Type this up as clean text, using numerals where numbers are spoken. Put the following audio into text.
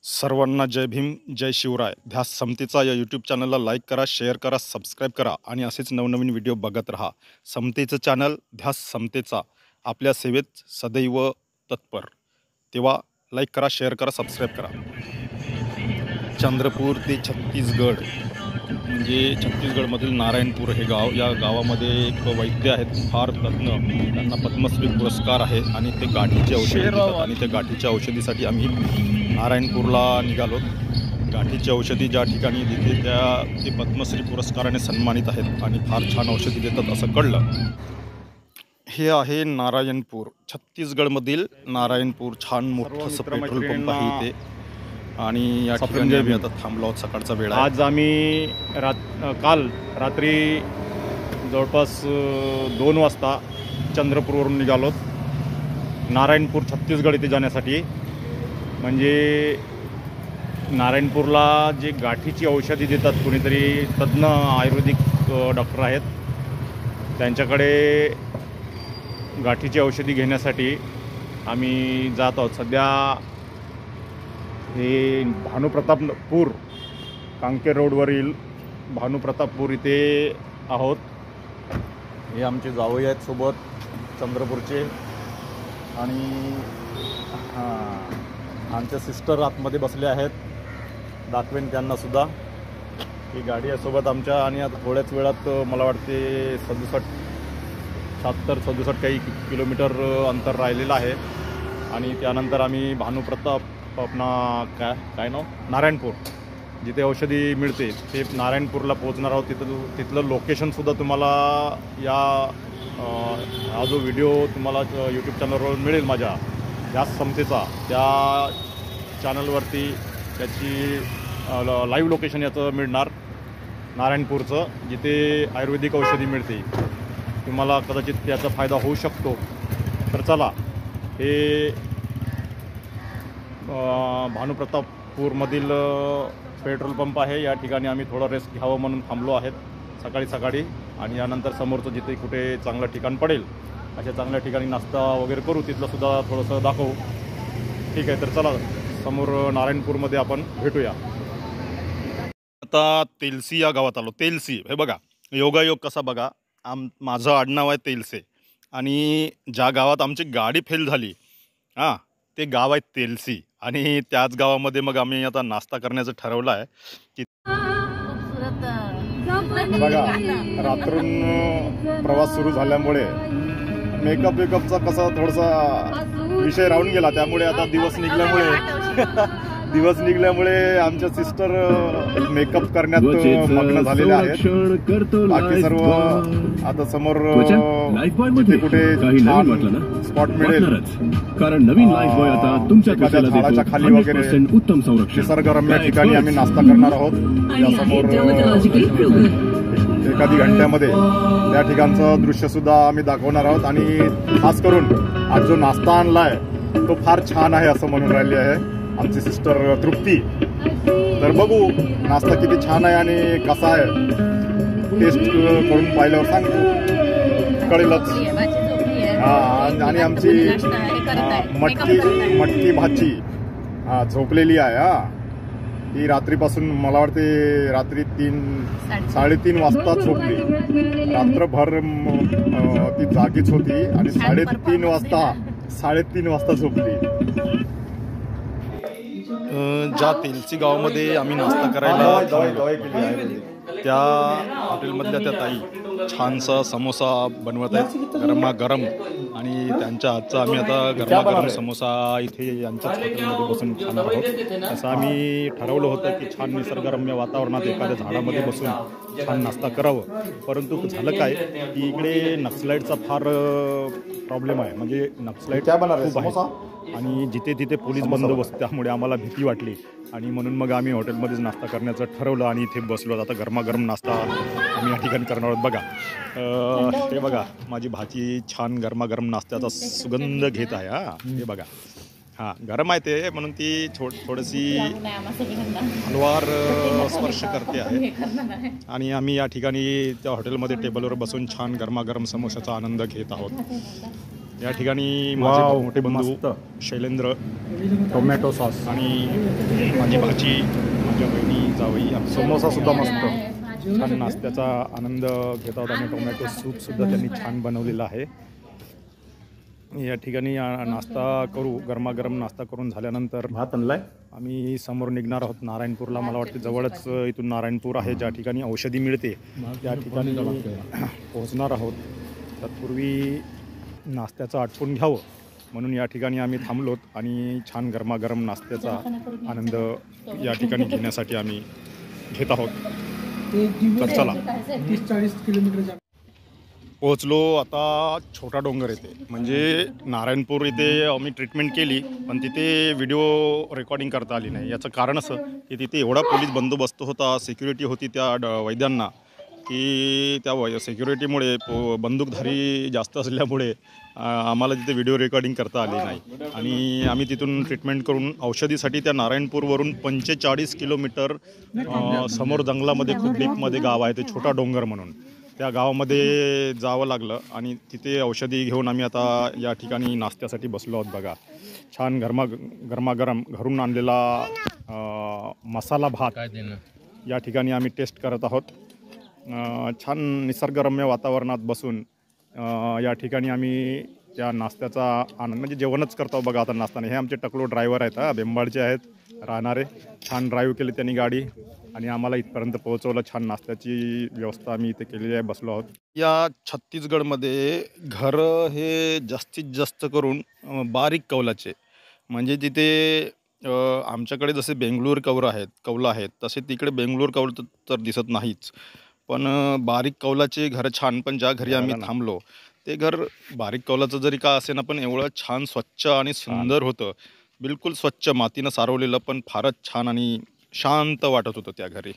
सर्वांना जय भीम, जय शिवराय. ध्यास समतेचा या यूट्यूब चॅनलला लाईक करा, शेअर करा, सबस्क्राईब करा आणि असेच नवनवीन व्हिडिओ बघत राहा. समतेचं चॅनल ध्यास समतेचा आपल्या सेवेत सदैव तत्पर. तेव्हा लाईक करा, शेअर करा, सबस्क्राईब करा. चंद्रपूर ते छत्तीसगड म्हणजे छत्तीसगडमधील नारायणपूर हे गाव. या गावामध्ये एक वैद्य आहेत, फार तज्ज्ञ. त्यांना पद्मश्री पुरस्कार आहे आणि ते गाठीची औषधी देतात. आणि त्या गाठीच्या औषधीसाठी आम्ही नारायणपूरला निघालो. गाठीची औषधी ज्या ठिकाणी देते ते पद्मश्री पुरस्काराने सन्मानित आहेत आणि फार छान औषधी देतात असं कळलं. हे आहे नारायणपूर, छत्तीसगडमधील नारायणपूर. छान मोठं असं पेट्रोल पंप आहे इथे आणि या ठिकाणी आम्ही आता थांबलो आहोत. सकाळचा वेळ आहे. आज आम्ही काल रात्री जवळपास 2 वाजता चंद्रपूरवरून निघालो नारायणपूर छत्तीसगड इथे जाण्यासाठी. म्हणजे नारायणपूरला जे गाठीची औषधी देतात कोणीतरी तज्ज्ञ आयुर्वेदिक डॉक्टर आहेत, त्यांच्याकडे गाठीची औषधी घेण्यासाठी आम्ही जात आहोत. सध्या हे भानुप्रतापपूर कांकेर रोडवरील भानुप्रतापपूर इथे आहोत. हे आमचे जावई आहेत सोबत चंद्रपूरचे आणि आमच्या सिस्टर आतमध्ये बसले आहेत. दाखवेन त्यांनासुद्धा. ही गाडी आहे सोबत आमच्या आणि आता थोड्याच वेळात मला वाटते 67 काही किलोमीटर अंतर राहिलेलं आहे. आणि त्यानंतर आम्ही भानुप्रताप काय नाव नारायणपूर जिथे औषधी मिळते ते नारायणपूरला पोहोचणार आहोत. तिथलं लोकेशनसुद्धा तुम्हाला हा जो व्हिडिओ तुम्हाला यूट्यूब चॅनलवर मिळेल माझ्या ध्यास समतेचा, त्या चॅनलवरती त्याची लाईव्ह लोकेशन याचं मिळणार नारायणपूरचं, जिथे आयुर्वेदिक औषधी मिळते. तुम्हाला कदाचित त्याचा फायदा होऊ शकतो. तर चला, हे भानुप्रतापपूरमधील पेट्रोल पंप आहे. या ठिकाणी आम्ही थोडं रेस्ट घ्यावं म्हणून थांबलो आहेत सकाळी. आणि यानंतर समोरचं जिथे कुठे चांगलं ठिकाण पडेल अशा चांगल्या ठिकाणी नाश्ता वगैरे करू. तिथलंसुद्धा थोडंसं दाखवू. ठीक आहे, तर चला समोर नारायणपूरमध्ये आपण भेटूया. आता तेलसी या गावात आलो. तेलसी हे बघा, योगायोग कसा बघा. माझं आडनाव आहे तेलसे आणि ज्या गावात आमची गाडी फेल झाली ते गाव आहे तेलसी. आणि त्याच गावामध्ये मग आम्ही आता नाश्ता करण्याचं ठरवलं आहे की बघा, रात्रून प्रवास सुरू झाल्यामुळे मेकअपचा कसा थोडासा विषय राहून गेला. त्यामुळे आता दिवस निघल्यामुळे आमच्या सिस्टर मेकअप करण्यात मग्न झालेल्या आहेत. बाकी सर्व आता समोर जिथे कुठे छान स्पॉट मिळेल, कारण नवीन लाईफ बॉय आता तुमच्या झाडाच्या खाली वगैरे उत्तम संरक्षण निसर्गरम्य ठिकाणी आम्ही नाश्ता करणार आहोत. यासमोर एखादी घंट्यामध्ये त्या ठिकाणचं दृश्य सुद्धा आम्ही दाखवणार आहोत. आणि खास करून आज जो नाश्ता आणलाय तो फार छान आहे असं म्हणून राहिली आहे आमची सिस्टर तृप्ती. तर बघू नाश्ता किती छान आहे आणि कसा आहे, टेस्ट करून पाहिल्यावर सांगतो, कळेलच. आणि आमची मटकी भाजी झोपलेली आहे. ती रात्रीपासून मला वाटते रात्री 3-3:30 वाजता झोपली. रात्रभर ती जागीच होती आणि 3:30 वाजता झोपली. ज्या तेलसी गावामध्ये आम्ही नाश्ता करायला त्या हॉटेलमधल्या त्या ताई छानसा समोसा बनवत आहेत गरमागरम. आणि त्यांच्या हातचा आम्ही आता गरमागरम समोसा इथे यांच्याच हॉटेलमध्ये बसून खाणार आहोत. असं आम्ही ठरवलं होतं की छान निसर्गरम्य वातावरणात एखाद्या झाडामध्ये बसून छान नाश्ता करावं. परंतु झालं काय की इकडे नक्सलाईटचा फार प्रॉब्लेम आहे. म्हणजे नक्सलाईट खूप आहे आणि जिथे तिथे पोलीस बंदोबस्त, त्यामुळे आम्हाला भीती वाटली आणि म्हणून मग आम्ही हॉटेलमध्येच नाश्ता करण्याचं ठरवलं आणि इथे बसलो. आता गरमागरम नाश्ता आम्ही या ठिकाणी करणार आहोत. बघा, हे बघा माझी भाची छान गरमागरम नाश्त्याचा सुगंध घेत आहे. हे बघा, गरम आहे ते म्हणून ती थोडीशी हलवार स्पर्श करते आहे. आणि आम्ही या ठिकाणी त्या हॉटेलमध्ये टेबलवर बसून छान गरमागरम समोसाचा आनंद घेत आहोत. या ठिकाणी माझे वाव, मोठे बंधू मस्त. शैलेंद्र टोमॅटो सॉस आणि माझी भाची, माझ्या बहिणी, जावई आमचं समोसा सुद्धा मस्त. छान नाश्त्याचा आनंद घेत आहोत आणि टोमॅटो सूपसुद्धा त्यांनी छान बनवलेला आहे. या ठिकाणी नाश्ता करू, गरमागरम नाश्ता करून झाल्यानंतर भात आणलाय. आम्ही समोर निघणार आहोत नारायणपूरला. मला वाटते जवळच इथून नारायणपूर आहे, ज्या ठिकाणी औषधी मिळते त्या ठिकाणी पोहोचणार आहोत. तत्पूर्वी नाश्त्याचं आटपून घ्यावं म्हणून या ठिकाणी आम्ही थांबलोत आणि छान गरमागरम नाश्त्याचा आनंद या ठिकाणी घेण्यासाठी आम्ही घेत आहोत. तर चला. 30-40 किलोमीटर पोहोचलो आता छोटा डोंगर येथे. म्हणजे नारायणपूर इथे आम्ही ट्रीटमेंट केली पण तिथे व्हिडिओ रेकॉर्डिंग करता आली नाही. याचं कारण असं की तिथे एवढा पोलीस बंदोबस्त होता, सिक्युरिटी होती त्या वैद्यांना, की त्या सिक्युरिटीमुळे बंदूकधारी जास्त असल्यामुळे आम्हाला तिथे व्हिडिओ रेकॉर्डिंग करता आली नाही. आणि आम्ही तिथून ट्रीटमेंट करून औषधीसाठी त्या नारायणपूरवरून 45 किलोमीटर समोर जंगलामध्ये खूप डीपमध्ये गाव आहे ते छोटा डोंगर म्हणून, त्या गावामध्ये जावं लागलं आणि तिथे औषधी घेऊन आम्ही आता या ठिकाणी नाश्त्यासाठी बसलो आहोत. बघा छान गरमागरम घरून आणलेला मसाला भात या ठिकाणी आम्ही टेस्ट करत आहोत. छान निसर्गरम्य वातावरणात बसून या ठिकाणी आम्ही त्या नाश्त्याचा आनंद म्हणजे जेवणच करतो. बघा आता नाश्ताने हे आमचे टकलो ड्रायव्हर आहेत, बेंबाडचे आहेत राहणारे. छान ड्राईव्ह केली त्यांनी गाडी आणि आम्हाला इथपर्यंत पोहोचवलं. छान नाश्त्याची व्यवस्था आम्ही इथे केलेली आहे, बसलो आहोत. या छत्तीसगडमध्ये घरं हे जास्तीत जास्त करून बारीक कौलाचे, म्हणजे तिथे आमच्याकडे जसे बेंगळूर कौलं आहेत तसे तिकडे बेंगळूर कौल तर दिसत नाहीच, पण बारीक कौलाचे घरं छान. पण ज्या घरी आम्ही थांबलो ते घर बारीक कौलाचं जरी का असे ना, पण एवढं छान स्वच्छ आणि सुंदर होतं. बिलकुल स्वच्छ मातीनं सारवलेलं, पण फारच छान आणि शांत वाटत होतं त्या घरी.